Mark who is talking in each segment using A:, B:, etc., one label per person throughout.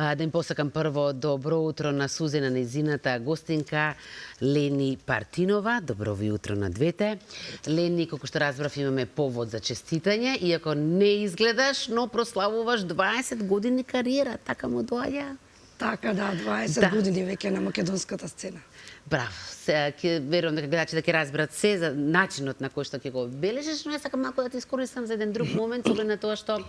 A: Да им посакам прво добро утро на Сузина, нејзината гостинка Лени Партинова. Добро ви утро на двете. Лени, колку што разбрав, имаме повод за честитање, иако не изгледаш, но прославуваш 20 години кариера, така му доаѓа?
B: Така, да, 20 години веќе на македонската сцена.
A: Браво. Верувам дека гледачите ќе разберат се за начинот на кој што ќе го бележиш, но ја сакам малку да те искористам за еден друг момент, со оглед на тоа што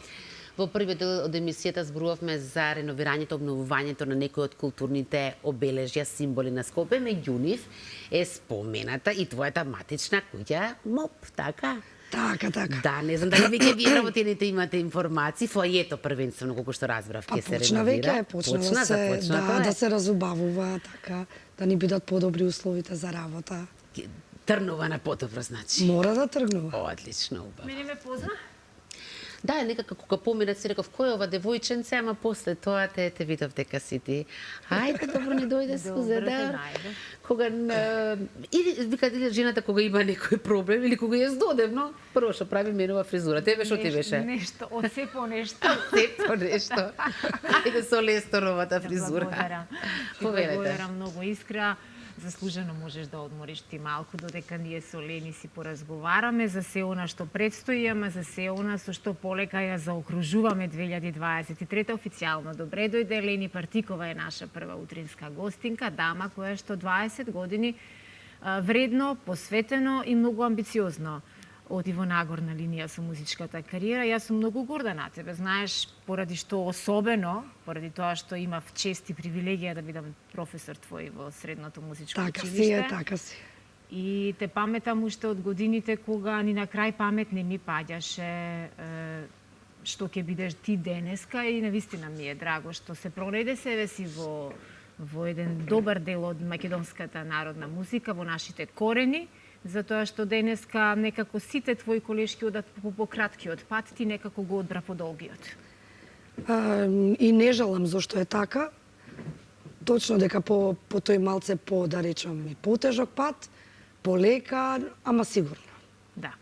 A: во првиот дел од емисијата зборувавме за реновирањето, обновувањето на некои од културните обележја, символи на Скопје. Меѓу нив е спомената и твојата матична куќа МОП, така?
B: Така.
A: Да, не знам дали веќе вие работените имате информации, фојето првенствено, колку што разбрав, ќе се реновира.
B: Почна да се разубавува, така, да ни бидат подобри условите за работа.
A: Тргнува на подобро, значи.
B: Мора да тргнува.
A: Одлично, убаво.
C: Мене ме позна?
A: Да, некако кога поминат си реков, кој е ова девојченце, ама после тоа те видов дека си ти. Ајде, добро ни дојде Сузе, да. Кога или вика жената кога има некој проблем или кога е здодевно, прво што прави менува фризура. Тебе што ти беше?
C: Нешто, од се по нешто.
A: Се по нешто. Ајде со Лесторовата фризура.
C: Благодарам многу искра. Заслужено можеш да одмориш ти малку, додека ние со Лени си поразговараме за се она што предстои, ама за се она со што полека ја заокружуваме 2023 официјално. Добре дојде, Лени Партикова е наша прва утринска гостинка, дама која што 20 години вредно, посветено и многу амбициозно оди во нагорна линија со музичката кариера. Јас сум многу горда на тебе, знаеш, поради што особено, поради тоа што имав чест и привилегија да бидам професор твој во средното музичко училиште.
B: Така си.
C: И те паметам уште од годините кога ни на крај памет не ми паѓаше што ќе бидеш ти денеска и навистина ми е драго што се пронајде себе си во еден добар дел од македонската народна музика, во нашите корени, затоа што денеска некако сите твои колешки одат по краткиот пат, ти некако го одбра по долгиот.
B: И не жалам зашто е така. Точно дека по тој малце да речам и потежок пат, полека, ама сигурно.
C: Да.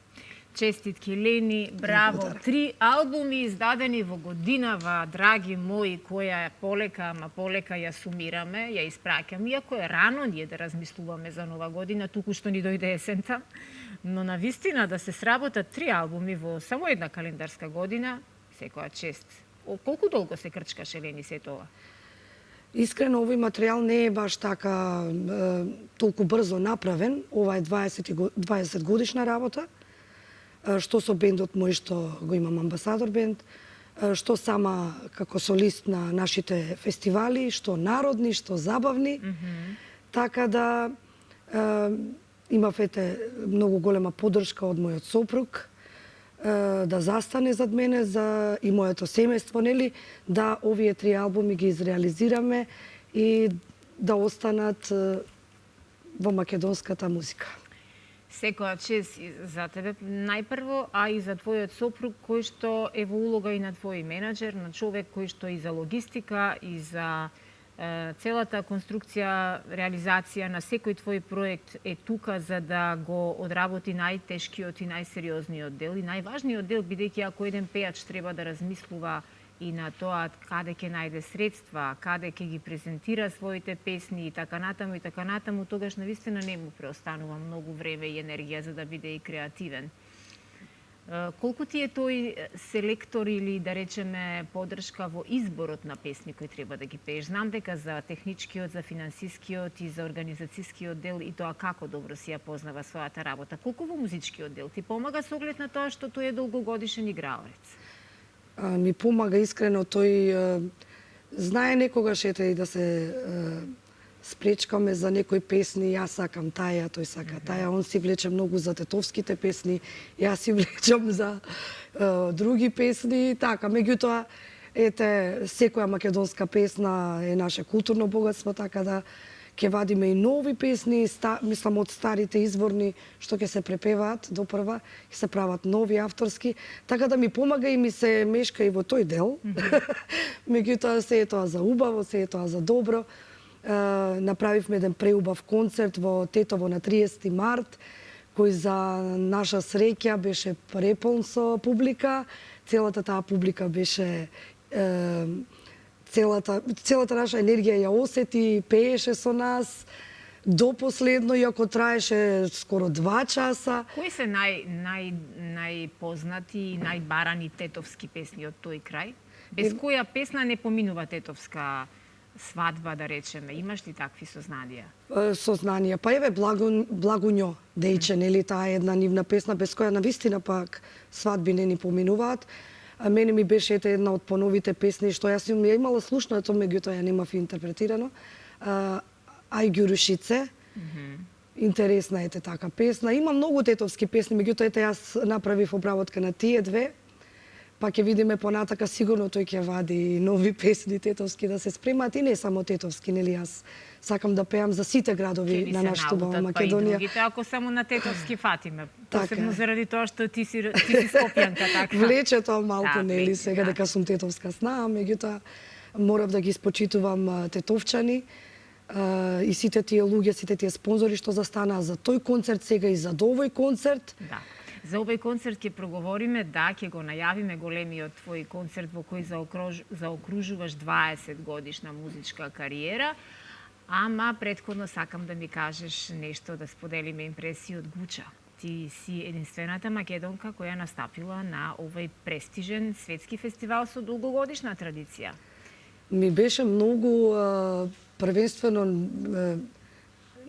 C: Честитки, Лени, браво. 3 албуми издадени во годинава, драги мои, која е полека, ама полека ја сумираме, ја испраќам. Иако е рано ние да размислуваме за нова година, туку што ни дојде есента, но на вистина да се сработат 3 албуми во само една календарска година, секоја чест. Колку долго се крчкаше, Лени, се тоа?
B: Искрено, овој материјал не е баш така толку брзо направен. Ова е 20 годишна работа. Што со бендот мој што го имам амбасадор бенд, што сама како солист на нашите фестивали, што народни, што забавни. Така да имав многу голема поддршка од мојот сопруг да застане зад мене и моето семејство, нели, да овие 3 албуми ги изреализираме и да останат во македонската музика.
C: Секоја чест за тебе најпрво, а и за твојот сопруг кој што е во улога и на твој менаџер, на човек кој што и за логистика и за целата конструкција, реализација на секој твој проект е тука за да го одработи најтешкиот и најсериозниот дел и најважниот дел, бидејќи ако еден пејач треба да размислува и на тоа каде ќе најде средства, каде ќе ги презентира своите песни и така натаму, тогаш навистина не му преостанува многу време и енергија за да биде и креативен. Колку ти е тој селектор или, да речеме, поддршка во изборот на песни кои треба да ги пееш? Знам дека за техничкиот, за финансискиот и за организацијскиот дел и тоа како добро си ја познава својата работа. Колку во музичкиот дел ти помага со оглед на тоа што тој е долгогодишен играорец?
B: Ми помага искрено, тој знае некогаш и да се спречкаме за некои песни, јас сакам таја, тој сака таја, он си влече многу за тетовските песни, јас си влечам за други песни, така, меѓутоа, секоја македонска песна е наше културно богатство, така да ќе вадиме и нови песни, мислам од старите изворни што ќе се препеваат до прва, ќе се прават нови авторски, така да ми помага и ми се мешка и во тој дел. Меѓутоа се е тоа за убаво, се е тоа за добро. Направивме еден преубав концерт во Тетово на 30 март, кој за наша среќа беше препон со публика. Целата таа публика беше целата наша енергија ја осети, пееше со нас до последно, иако траеше скоро 2 часа.
C: Кои се најпознати и најбарани тетовски песни од тој крај? Без која песна не поминува тетовска свадба, да речеме? Имаш ли такви сознанија?
B: Сознанија. Па еве Благуньо Дејче, нели, таа е една нивна песна без која навистина пак свадби не ни поминуваат. А мене ми беше една од поновите песни што јас ја имала слушнато, меѓутоа ја немав интерпретирано. Ај Ѓурушице. Интересна е така песна. Има многу тетовски песни, меѓутоа јас направив обработка на тие две. Па ќе видиме понатака, сигурно тој ќе вади нови песни тетовски да се спремаат и не само тетовски, нели, јас сакам да пеам за сите градови на нашата убава Македонија.
C: Па и другите, ако само на тетовски фатиме. Посебно заради тоа што ти си скопјанка, така.
B: Влече тоа малку, нели, сега
C: да.
B: дека сум тетовска снаа, меѓутоа морав да ги испочитувам тетовчани и сите тие луѓе, сите тие спонзори што застанаа за тој концерт сега и за овој концерт.
C: Да. За овој концерт ќе проговориме, да, ќе го најавиме големиот твој концерт во кој заокружуваш 20 годишна музичка кариера, ама претходно сакам да ми кажеш нешто, да споделиме импресии од Гуча. Ти си единствената македонка која настапила на овој престижен светски фестивал со долгогодишна традиција.
B: Ми беше многу првенствено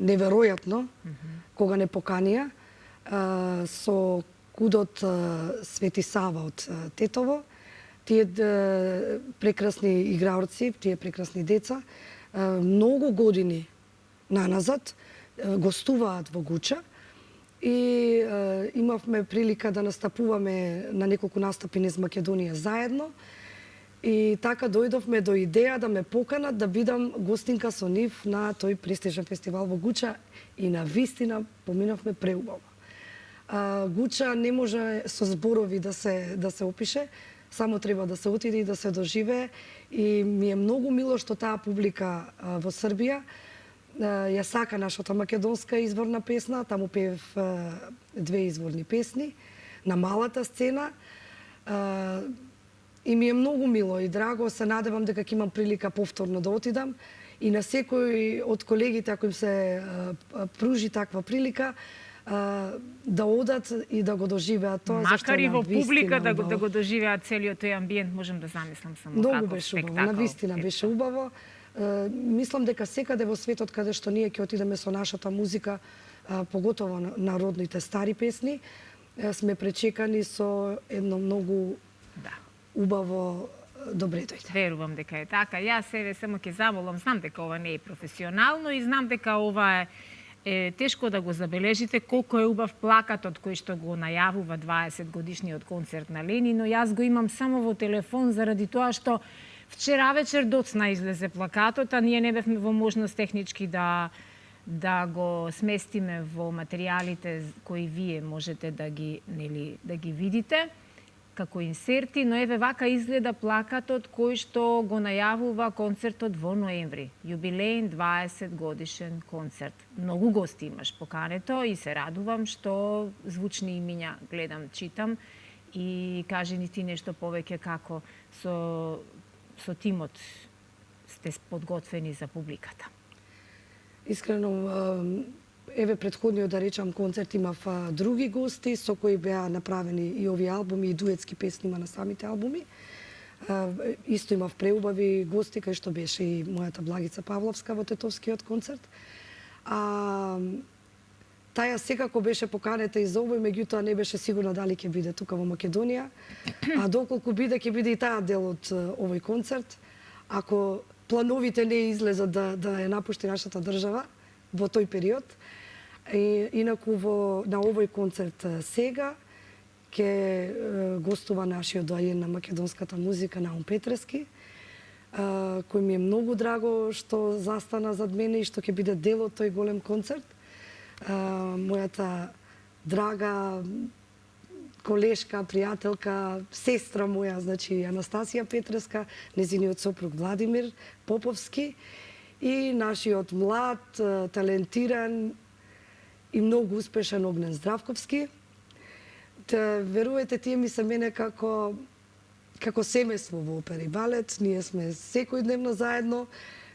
B: неверојатно кога не поканија со кудот Свети Сава од Тетово. Тие прекрасни играорци, тие прекрасни деца, многу години наназад гостуваат во Гуча и имавме прилика да настапуваме на неколку настапи низ Македонија заедно. И така дојдовме до идеја да ме поканат да бидам гостинка со нив на тој престижен фестивал во Гуча и на вистина поминавме преубаво. Гуча не може со зборови да се опише, само треба да се отиде и да се доживее. И ми е многу мило што таа публика во Србија ја сака нашата македонска изворна песна. Таму пеев 2 изворни песни на малата сцена. И ми е многу мило и драго, се надевам дека ќе имам прилика повторно да отидам и на секој од колегите, ако им се пружи таква прилика, да одат и да го доживеат тоа.
C: Макар и во публика да го доживеат целиот тој амбиент, можем да замислам само
B: многу
C: како
B: беше убаво,
C: спектакл.
B: навистина беше убаво. Мислам дека секаде во светот каде што ние ќе отидеме со нашата музика, поготово народните стари песни, сме пречекани со едно многу убаво добре дојде.
C: Верувам дека е така. Јас себе само ќе замолам, знам дека ова не е професионално и знам дека ова е тешко да го забележите колку е убав плакатот кој што го најавува 20 годишниот концерт на Ленин, но јас го имам само во телефон заради тоа што вчера вечер доцна излезе плакатот, а ние не бевме во можност технички да го сместиме во материјалите кои вие можете да ги видите како инсерти, но еве вака изгледа плакатот кој што го најавува концертот во ноември. Јубилеен 20 годишен концерт. Многу гости имаш покането и се радувам што звучни имиња гледам, читам и кажи ни ти нешто повеќе како со тимот сте подготвени за публиката.
B: Искрено, еве претходниот, да речам, концерт имав други гости со кои беа направени и овие албуми и дуетски песни има на самите албуми. Исто имав преубави гости кај што беше и мојата Благица Павловска во тетовскиот концерт. Таја секако беше поканета и за овој, меѓутоа не беше сигурна дали ќе биде тука во Македонија. А доколку биде, ќе биде и таа дел од овој концерт. Ако плановите не излезат да ја напушти нашата држава во тој период. Инаку на овој концерт сега ќе гостува нашиот доајен на македонската музика Наум Петрески, кој ми е многу драго што застана зад мене и што ќе биде дел од тој голем концерт. Мојата драга колешка, пријателка, сестра моја, значи Анастасија Петреска, незиниот сопруг Владимир Поповски и нашиот млад, талентиран и многу успешен Огнен Здравковски. Верувате, тие ми се мене како како семејство во опера и балет, ние сме секојдневно заедно,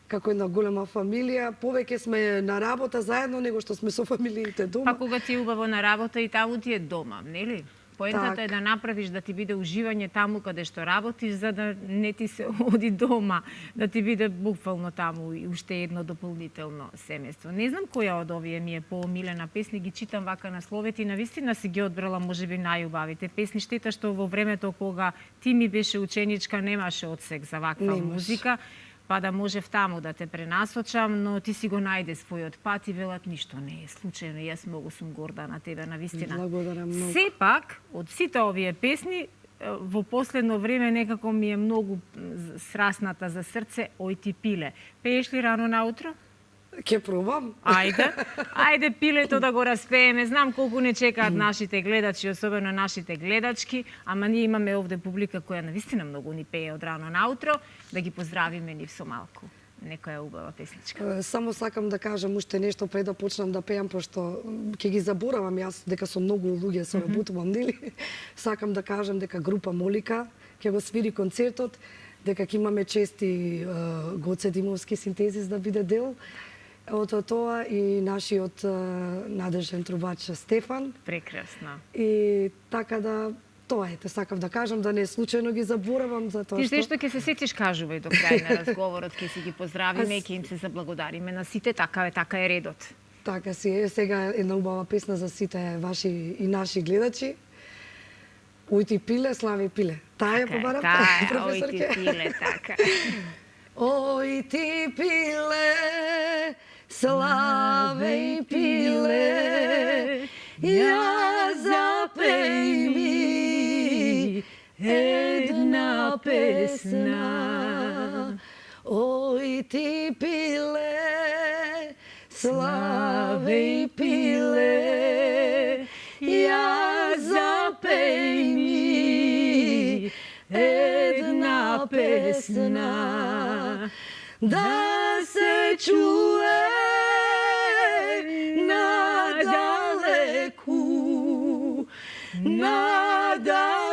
B: како една голема фамилија, повеќе сме на работа заедно него што сме со фамилиите дома.
C: Па кога ти е убаво на работа и таму ти е дома, нели? Поентата е да направиш да ти биде уживање таму каде што работиш, за да не ти се оди дома, да ти биде буквално таму и уште едно дополнително семејство. Не знам која од овие ми е поомилена песни, ги читам вака насловите и навистина си ги одбрала можеби најубавите песни. Штета што во времето кога ти ми беше ученичка немаше одсек за ваква музика, па да можев таму да те пренасочам, но ти си го најде својот пат и велат ништо не е случајно. Јас многу сум горда на тебе, навистина.
B: Благодарам многу.
C: Сепак, од сите овие песни, во последно време некако ми е многу срасната за срце Ој ти пиле. Пееш ли рано наутро?
B: Ќе пробам.
C: Ајде пилето да го распееме. Знам колку не чекаат нашите гледачи, особено нашите гледачки, ама ние имаме овде публика која навистина многу ни пее од рано наутро, да ги поздравиме нив со малку некоја убава песничка.
B: Само сакам да кажам уште нешто пред да почнам да пеам, пошто ќе ги заборавам јас дека со многу луѓе соработувам, нели? Сакам да кажам дека група Молика ќе го свири концертот, дека ќе имаме чести Гоце Димовски синтезис да биде дел од тоа и нашиот надежен трубач Стефан.
C: Прекрасно.
B: И така да тоа е, сакав да кажам, да не случајно ги заборавам за тоа
C: што... Ти
B: што
C: ќе се сетиш, кажувај до крај на разговорот, ќе си ги поздравиме и ќе им се заблагодариме на сите, така е редот.
B: Така си е, сега една убава песна за сите ваши и наши гледачи. Ој ти пиле, слави пиле. Таа ја побарам, професорке.
C: Ој ти пиле, така.
B: Ој ти пиле, славеј пиле, ја запеј ми една песна. Ој ти пиле, славеј пиле, ја запеј ми една песна, да се чуе надалеку, надалеку,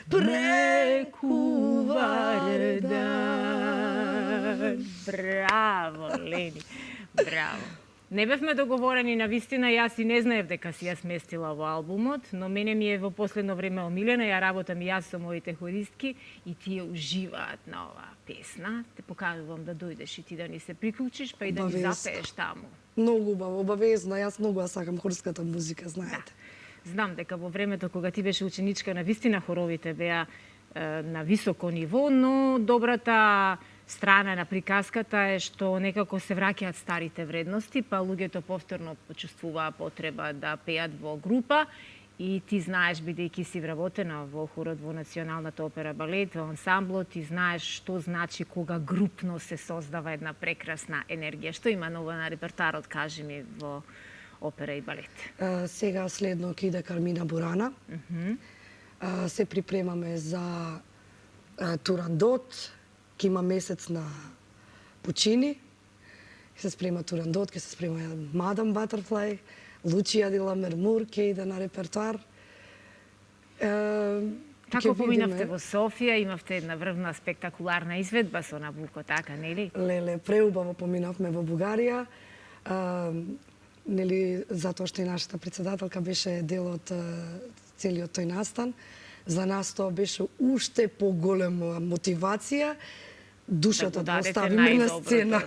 B: преку Вардар.
C: Браво, Лени, браво. Не бевме договорени на вистина, јас и не знаев дека си ја сместила во албумот, но мене ми е во последно време омилена, ја работам и јас со моите хористки и тие уживаат на оваа песна. Те покажувам да дојдеш и ти да ни се приклучиш, па и да ни запееш таму.
B: Многу убаво, обавезно, јас многу ја сакам хорската музика, знаете.
C: Да. Знам дека во времето кога ти беше ученичка, на вистина хоровите беа на високо ниво, но добрата страна на приказката е што некако се враќаат старите вредности, па луѓето повторно почувствуваа потреба да пеат во група и ти знаеш, бидејќи си вработена во хорот во Националната опера балет, во ансамблот, ти знаеш што значи кога групно се создава една прекрасна енергија. Што има ново на репертоарот, кажи ми, во опера и балет?
B: Сега следно ќе иде Кармина Бурана. Се припремаме за Турандот, ќе има месец на почини, ќе се спрема Турандот, ќе се спрема Мадам Батерфлај, Лучија ди ла Мермур ќе иде на репертоар.
C: Како поминавте во Софија, имавте една врвна спектакуларна изведба со Набуко, така, нели?
B: Леле, преубаво поминавме во Бугарија, нели, затоа што и нашата председателка беше дел од целиот тој настан. За нас тоа беше уште поголема мотивација, душата да оставиме на сцена.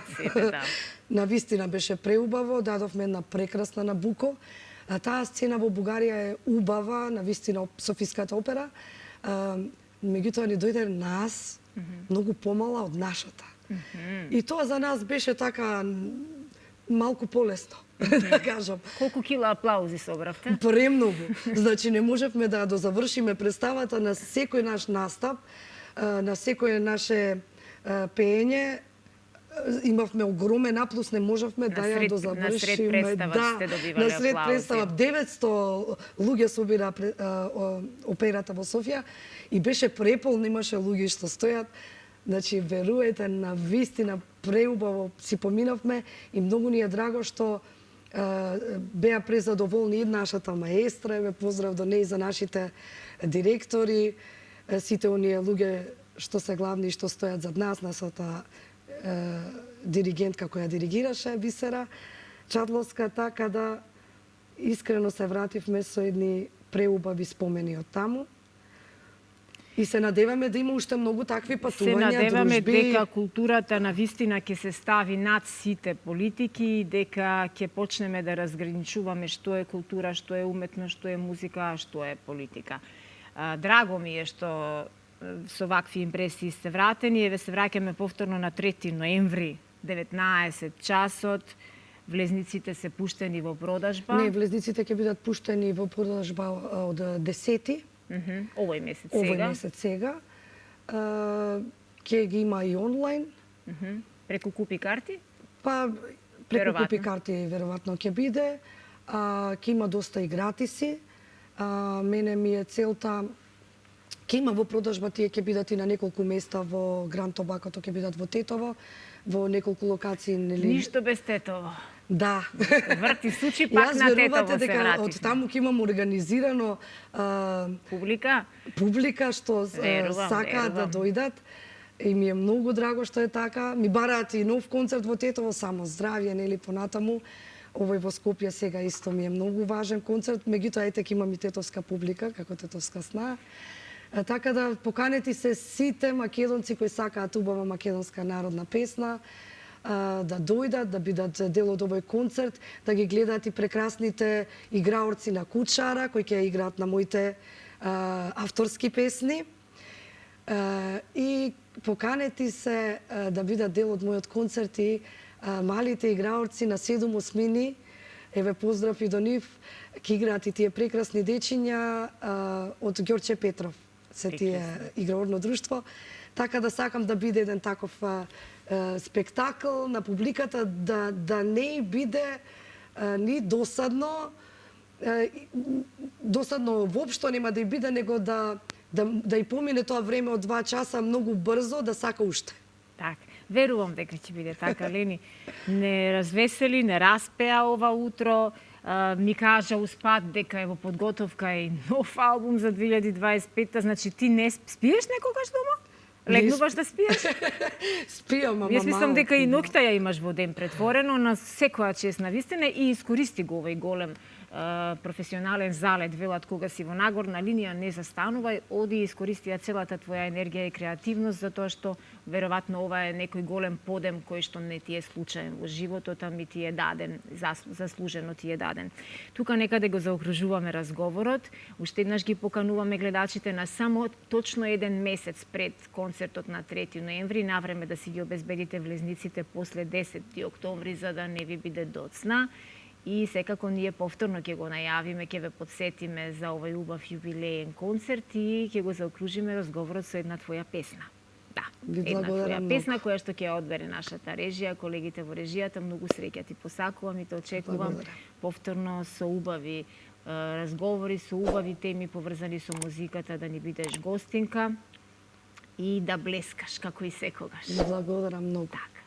B: На вистина беше преубаво, дадовме една прекрасна Набуко. Таа сцена во Бугарија е убава, на вистина Софиската опера, меѓутоа ни дојде нас многу помала од нашата. И тоа за нас беше така малку полесно, да кажам.
C: Колку кила аплаузи собравте?
B: Премногу. Значи не можевме да дозавршиме представата на секој наш настап, на секој наше пеење. Имавме огромен наплус, не можевме да ја дозавршиме.
C: На сред представа сте добивале аплаузи.
B: На сред представа 900 луѓе собира операта во Софија и беше преполн, имаше луѓе што стојат. Значи, веруете, на вистина преубаво си поминавме и многу ни е драго што беа презадоволни и нашата маестра, еве поздрав до неј за нашите директори, сите оние луѓе што се главни и што стојат зад нас, нашата диригентка која диригираше Бисера Чадловска, така да искрено се вративме со едни преубави спомени од таму. И се надеваме да има уште многу такви
C: Се
B: патувања,
C: надеваме
B: дружби.
C: дека културата на вистина ќе се стави над сите политики, дека ќе почнеме да разграничуваме што е култура, што е уметност, што е музика, а што е политика. Драго ми е што со вакви импресии сте вратени. Еве се враќаме повторно на 3 ноември, 19 часот. Влезниците се пуштени во продажба.
B: Не, влезниците ќе бидат пуштени во продажба од 10-ти.
C: Овој месец
B: Овој
C: сега.
B: месец сега. Ќе ги има и онлайн.
C: Преку купи карти?
B: Па преку
C: Веројатно.
B: купи карти веројатно ќе биде. Ќе има доста и гратиси. Мене ми е целта ќе има во продажба, тие ќе бидат и на неколку места во Гранд Тобакото, ќе бидат во Тетово, во неколку локации, нели?
C: Ништо без Тетово.
B: Да.
C: Врти сучи пак на Тетово
B: верувате
C: се
B: дека
C: вративме.
B: од таму ќе имам организирано
C: Публика?
B: публика што
C: Верувам,
B: сакаат да
C: верувам.
B: дојдат. И ми е многу драго што е така. Ми бараат и нов концерт во Тетово, само здравје, нели, понатаму. Овој во Скопје сега исто ми е многу важен концерт, меѓутоа ете ќе имам и тетовска публика, како тетовска сна. Така да поканети се сите македонци кои сакаат убава македонска народна песна, да дојдат, да бидат дел од овој концерт, да ги гледаат и прекрасните играорци на Кучара, кои ќе играат на моите авторски песни. И поканети се да бидат дел од мојот концерт и малите играорци на 7 осмини. Еве поздрав и до нив, ќе играат и тие прекрасни дечиња од Ѓорче Петров, се тие играорно друштво. Така да сакам да биде еден таков спектакл на публиката, да не биде ни досадно, досадно воопшто нема да и биде, него да и помине тоа време од 2 часа многу брзо, да сака уште.
C: Так, верувам дека ќе биде така, Лени. Не развесели, не распеа ова утро. Ми кажа успат дека е во подготовка и нов албум за 2025. Значи ти не спиеш некогаш дома? Легнуваш да спиеш?
B: Спијам, ама
C: Јас мислам
B: малку.
C: дека и ноќта ја имаш во ден претворено на секоја чест на вистина и искористи го овој голем професионален залет, велат кога си во нагорна линија, не застанувај, оди и искористи ја целата твоја енергија и креативност, затоа што веројатно ова е некој голем подем кој што не ти е случаен во животот, ами ти е даден, заслужено ти е даден. Тука некаде го заокружуваме разговорот, уште еднаш ги покануваме гледачите на само точно еден месец пред концертот на 3 ноември, навреме да си ги обезбедите влезниците после 10 октомври, за да не ви биде доцна. И секако ние повторно ќе го најавиме, ќе ве подсетиме за овој убав јубилеен концерт и ќе го заокружиме разговорот со една твоја песна. Да,
B: Ви
C: една
B: благодарам
C: твоја
B: многу.
C: песна која што ќе ја одбере нашата режија, колегите во режијата, многу среќа ти посакувам и те очекувам
B: Благодарам.
C: повторно со убави разговори, со убави теми поврзани со музиката, да ни бидеш гостинка и да блескаш како и секогаш.
B: Благодарам многу.
C: Така.